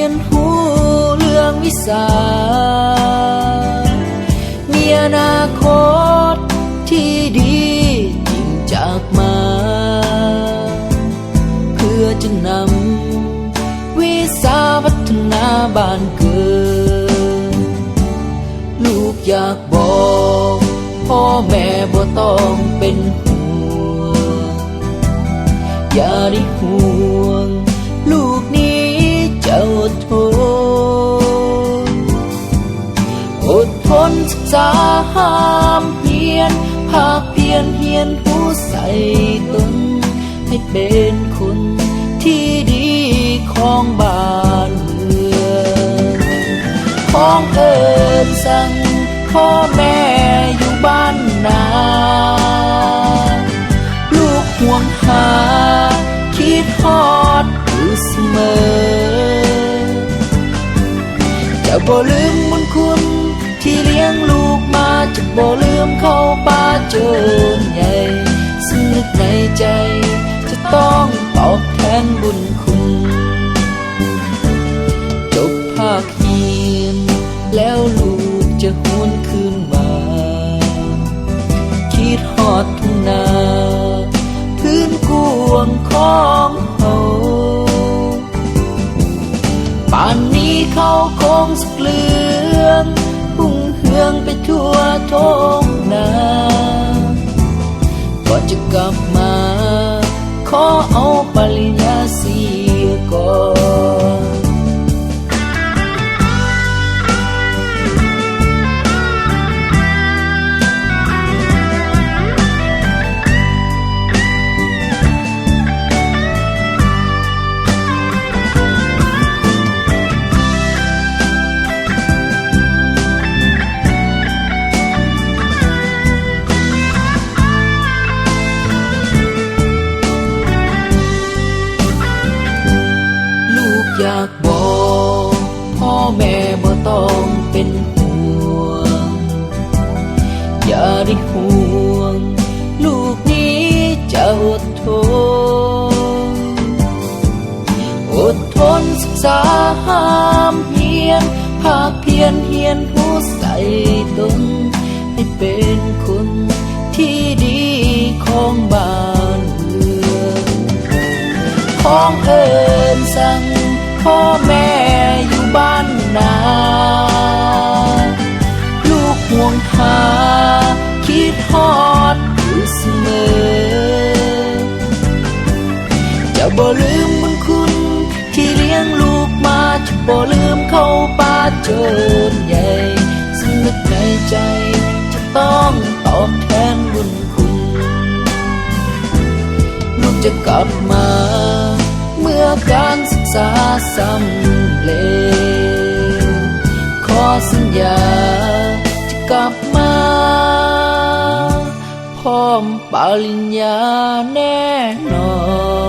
ยนหูเรื่องวิสามีอนาคตที่ดีจริงจากมาเพื่อจะนำวิสาพัฒนาบ้านเกิดลูกอยากบอกพ่อแม่บ่ต้องเป็นห่วงอย่าได้ห่วงลูกนี้จะอดทนศึกษาห้ามเพียนภาคเพียนเฮียนผู้ใส่ตนให้เป็นคนที่ดีของบ้านเมืองของเอิญสั่งพ่อแม่อยู่บ้านนาลูกห่วงหาคิดฮอดอยู่เสมอจะบ่ลืมบุญคุณที่เลี้ยงลูกมาจะบ่ลืมเข้าป่าเจอใหญ่ซึ่งนึกในใจจะต้องตอบแทนบุญคุณจบภาคเรียนแล้วลูกจะหวนคืนมาคิดฮอดทุ่งนาพื้นกวางของเฮาป่านนี้เขาคงสุกเหลืองพุ่งเฮืองไปทั่วท้องนาก่อนจะกลับมาขอเอาปริญญาเสียก่อนอยากบอกพ่อแม่บ่ต้องเป็นห่วงอย่าได้ห่วงลูกนี้จะอดทนศึกษาห้ามเพียนภาคเพียนเฮียนผู้ใส่ตนให้เป็นคนที่ดีของบ้านเมืองของเอิญสั่งพ่อแม่อยู่บ้านนาลูกห่วงหาคิดฮอดอยู่เสมอจะบ่ลืมบุญคุณที่เลี้ยงลูกมาจะบ่ลืมเข้าป่าเจอใหญ่ซึ่งนึกในใจจะต้องตอบแทนบุญคุณลูกจะกลับมาเมื่อการศึกษาสำเร็จขอสัญญาจะกลับมาพร้อมปริญญาแน่นอน